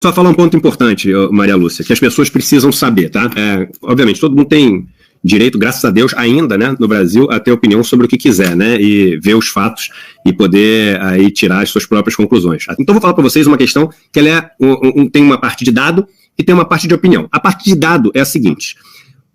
só falar um ponto importante, Maria Lúcia, que as pessoas precisam saber, tá? Obviamente, todo mundo tem direito, graças a Deus, ainda, né, no Brasil, a ter opinião sobre o que quiser, né, e ver os fatos e poder aí tirar as suas próprias conclusões. Então, vou falar para vocês uma questão que ela tem uma parte de dado e tem uma parte de opinião. A parte de dado é a seguinte: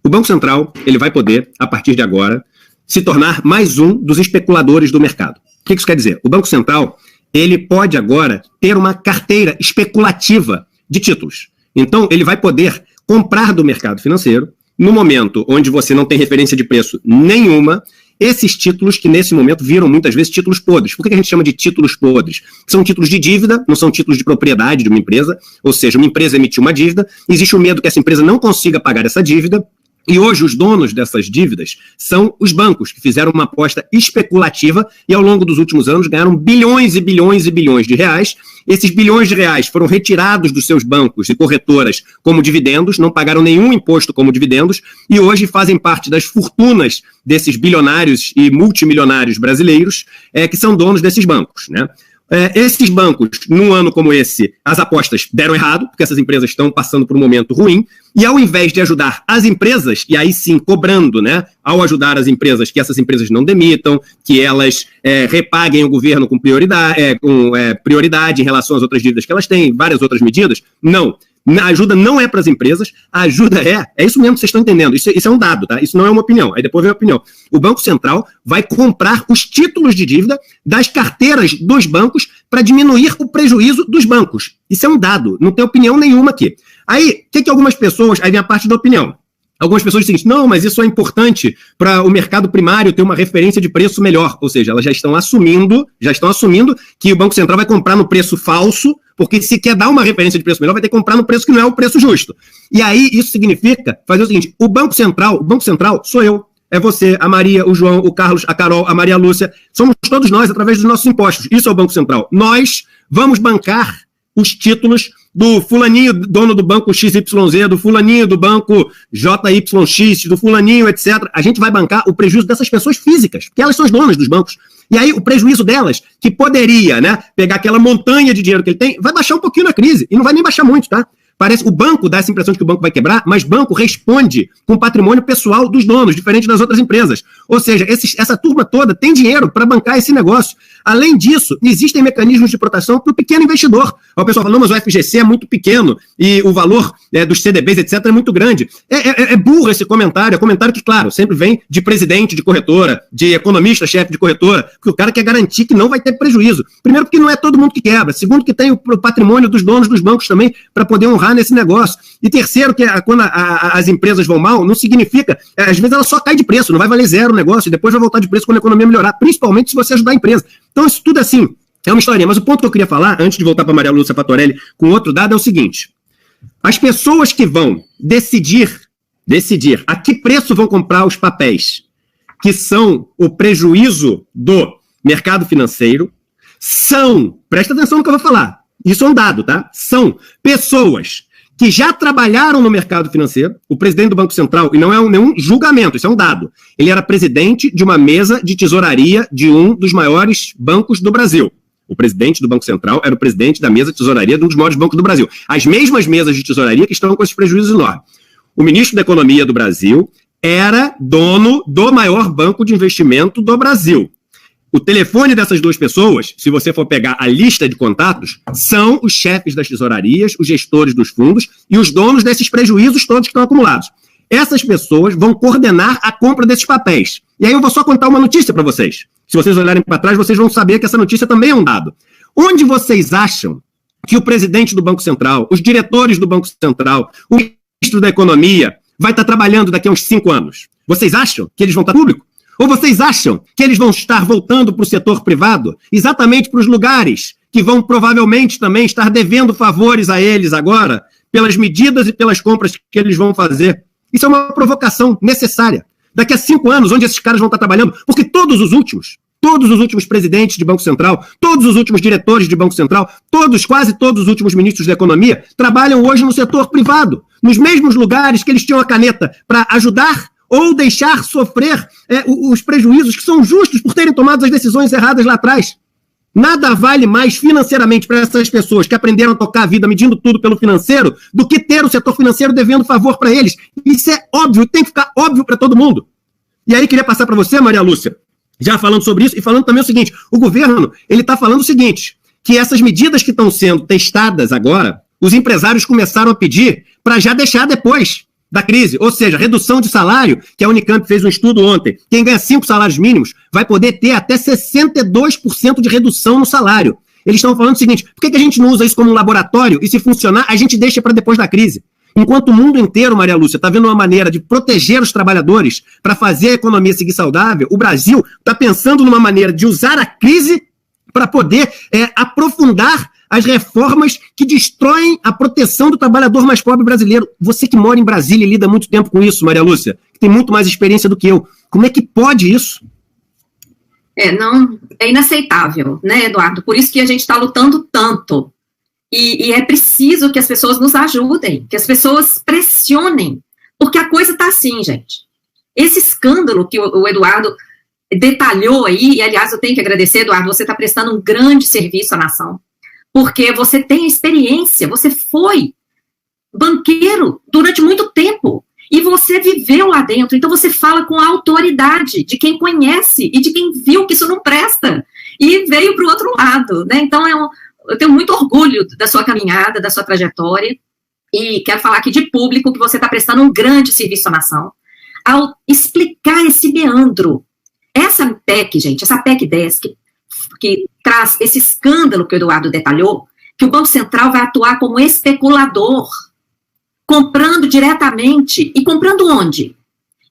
o Banco Central, ele vai poder, a partir de agora, se tornar mais um dos especuladores do mercado. O que isso quer dizer? O Banco Central, ele pode agora ter uma carteira especulativa de títulos. Então, ele vai poder comprar do mercado financeiro, no momento onde você não tem referência de preço nenhuma, esses títulos que nesse momento viram muitas vezes títulos podres. Por que a gente chama de títulos podres? São títulos de dívida, não são títulos de propriedade de uma empresa, ou seja, uma empresa emitiu uma dívida, existe o medo que essa empresa não consiga pagar essa dívida, e hoje os donos dessas dívidas são os bancos, que fizeram uma aposta especulativa e ao longo dos últimos anos ganharam bilhões e bilhões e bilhões de reais. Esses bilhões de reais foram retirados dos seus bancos e corretoras como dividendos, não pagaram nenhum imposto como dividendos e hoje fazem parte das fortunas desses bilionários e multimilionários brasileiros que são donos desses bancos, né? Esses bancos, num ano como esse, as apostas deram errado, porque essas empresas estão passando por um momento ruim, e ao invés de ajudar as empresas, e aí sim cobrando, né, ao ajudar as empresas, que essas empresas não demitam, que elas repaguem o governo com prioridade em relação às outras dívidas que elas têm, várias outras medidas, não. A ajuda não é para as empresas, a ajuda é isso mesmo que vocês estão entendendo, isso é um dado, tá? Isso não é uma opinião, aí depois vem a opinião. O Banco Central vai comprar os títulos de dívida das carteiras dos bancos para diminuir o prejuízo dos bancos. Isso é um dado, não tem opinião nenhuma aqui. Aí, o que algumas pessoas, aí vem a parte da opinião. Algumas pessoas dizem, não, mas isso é importante para o mercado primário ter uma referência de preço melhor. Ou seja, elas já estão assumindo que o Banco Central vai comprar no preço falso, porque se quer dar uma referência de preço melhor, vai ter que comprar no preço que não é o preço justo. E aí, isso significa fazer o seguinte, o Banco Central sou eu, é você, a Maria, o João, o Carlos, a Carol, a Maria Lúcia, somos todos nós através dos nossos impostos. Isso é o Banco Central. Nós vamos bancar os títulos do fulaninho, dono do banco XYZ, do fulaninho do banco JYX, do fulaninho, etc. A gente vai bancar o prejuízo dessas pessoas físicas, porque elas são as donas dos bancos. E aí o prejuízo delas, que poderia, né, pegar aquela montanha de dinheiro que ele tem, vai baixar um pouquinho na crise. E não vai nem baixar muito, tá? O banco dá essa impressão de que o banco vai quebrar, mas banco responde com o patrimônio pessoal dos donos, diferente das outras empresas. Ou seja, essa turma toda tem dinheiro para bancar esse negócio. Além disso, existem mecanismos de proteção para o pequeno investidor. O pessoal fala, não, mas o FGC é muito pequeno e o valor dos CDBs, etc., é muito grande. É burro esse comentário, é comentário que, claro, sempre vem de presidente de corretora, de economista-chefe de corretora, porque o cara quer garantir que não vai ter prejuízo. Primeiro, porque não é todo mundo que quebra. Segundo, que tem o patrimônio dos donos dos bancos também para poder honrar nesse negócio. E terceiro, que quando as empresas vão mal, não significa, às vezes ela só cai de preço, não vai valer zero o negócio, e depois vai voltar de preço quando a economia melhorar, principalmente se você ajudar a empresa. Então isso tudo assim, é uma historinha. Mas o ponto que eu queria falar, antes de voltar para Maria Lúcia Fatorelli com outro dado, é o seguinte: as pessoas que vão decidir a que preço vão comprar os papéis, que são o prejuízo do mercado financeiro, presta atenção no que eu vou falar, isso é um dado, tá? São pessoas que já trabalharam no mercado financeiro. O presidente do Banco Central, e não é nenhum julgamento, isso é um dado, ele era presidente de uma mesa de tesouraria de um dos maiores bancos do Brasil. O presidente do Banco Central era o presidente da mesa de tesouraria de um dos maiores bancos do Brasil. As mesmas mesas de tesouraria que estão com esses prejuízos enormes. O ministro da Economia do Brasil era dono do maior banco de investimento do Brasil. O telefone dessas duas pessoas, se você for pegar a lista de contatos, são os chefes das tesourarias, os gestores dos fundos e os donos desses prejuízos todos que estão acumulados. Essas pessoas vão coordenar a compra desses papéis. E aí eu vou só contar uma notícia para vocês. Se vocês olharem para trás, vocês vão saber que essa notícia também é um dado. Onde vocês acham que o presidente do Banco Central, os diretores do Banco Central, o ministro da Economia vai estar trabalhando daqui a uns 5 anos? Vocês acham que eles vão estar público? Ou vocês acham que eles vão estar voltando para o setor privado, exatamente para os lugares que vão provavelmente também estar devendo favores a eles agora, pelas medidas e pelas compras que eles vão fazer? Isso é uma provocação necessária. Daqui a 5 anos, onde esses caras vão estar trabalhando? Porque todos os últimos presidentes de Banco Central, todos os últimos diretores de Banco Central, quase todos os últimos ministros da Economia, trabalham hoje no setor privado, nos mesmos lugares que eles tinham a caneta para ajudar ou deixar sofrer os prejuízos que são justos por terem tomado as decisões erradas lá atrás. Nada vale mais financeiramente para essas pessoas que aprenderam a tocar a vida medindo tudo pelo financeiro do que ter o setor financeiro devendo favor para eles. Isso é óbvio, tem que ficar óbvio para todo mundo. E aí queria passar para você, Maria Lúcia, já falando sobre isso e falando também o seguinte, o governo, ele está falando o seguinte, que essas medidas que estão sendo testadas agora, os empresários começaram a pedir para já deixar depois da crise, ou seja, redução de salário, que a Unicamp fez um estudo ontem, quem ganha 5 salários mínimos vai poder ter até 62% de redução no salário. Eles estão falando o seguinte, por que a gente não usa isso como um laboratório e se funcionar, a gente deixa para depois da crise? Enquanto o mundo inteiro, Maria Lúcia, está vendo uma maneira de proteger os trabalhadores para fazer a economia seguir saudável, o Brasil está pensando numa maneira de usar a crise para poder aprofundar as reformas que destroem a proteção do trabalhador mais pobre brasileiro. Você que mora em Brasília e lida muito tempo com isso, Maria Lúcia, que tem muito mais experiência do que eu. Como é que pode isso? Não, é inaceitável, né, Eduardo? Por isso que a gente está lutando tanto. E é preciso que as pessoas nos ajudem, que as pessoas pressionem, porque a coisa está assim, gente. Esse escândalo que o Eduardo detalhou aí, e aliás eu tenho que agradecer, Eduardo, você está prestando um grande serviço à nação, porque você tem experiência, você foi banqueiro durante muito tempo, e você viveu lá dentro, então você fala com a autoridade de quem conhece e de quem viu que isso não presta, e veio para o outro lado, né? Então eu tenho muito orgulho da sua caminhada, da sua trajetória, e quero falar aqui de público que você está prestando um grande serviço à nação, ao explicar esse meandro. Essa PEC, gente, essa PEC 10, que traz esse escândalo que o Eduardo detalhou, que o Banco Central vai atuar como especulador, comprando diretamente, e comprando onde?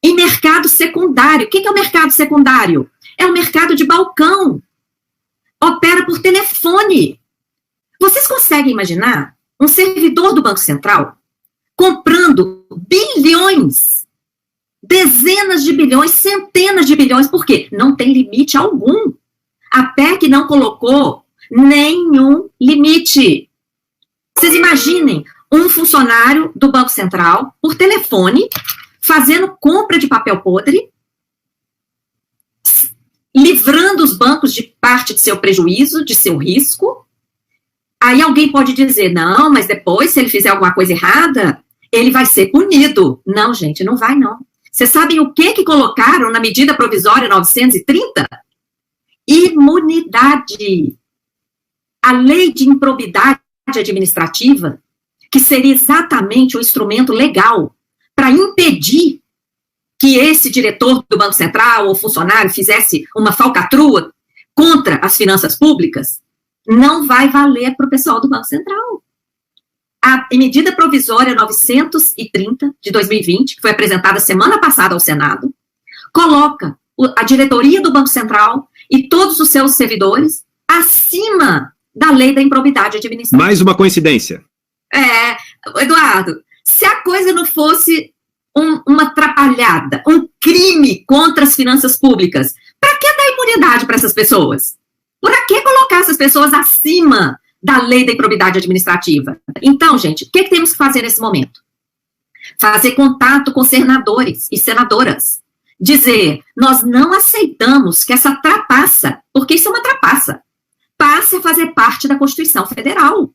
Em mercado secundário. O que é o mercado secundário? É o mercado de balcão. Opera por telefone. Vocês conseguem imaginar um servidor do Banco Central comprando bilhões, dezenas de bilhões, centenas de bilhões, por quê? Não tem limite algum. A PEC não colocou nenhum limite. Vocês imaginem um funcionário do Banco Central, por telefone, fazendo compra de papel podre, livrando os bancos de parte de seu prejuízo, de seu risco. Aí alguém pode dizer, não, mas depois, se ele fizer alguma coisa errada, ele vai ser punido. Não, gente, não vai, não. Vocês sabem o que colocaram na medida provisória 930? Imunidade. A lei de improbidade administrativa, que seria exatamente um instrumento legal para impedir que esse diretor do Banco Central ou funcionário fizesse uma falcatrua contra as finanças públicas, não vai valer para o pessoal do Banco Central. A medida provisória 930 de 2020, que foi apresentada semana passada ao Senado, coloca a diretoria do Banco Central e todos os seus servidores acima da lei da improbidade administrativa. Mais uma coincidência. Eduardo, se a coisa não fosse uma atrapalhada, um crime contra as finanças públicas, para que dar imunidade para essas pessoas? Para que colocar essas pessoas acima da lei da improbidade administrativa? Então, gente, o que temos que fazer nesse momento? Fazer contato com senadores e senadoras. Dizer, nós não aceitamos que essa trapaça, porque isso é uma trapaça, passe a fazer parte da Constituição Federal.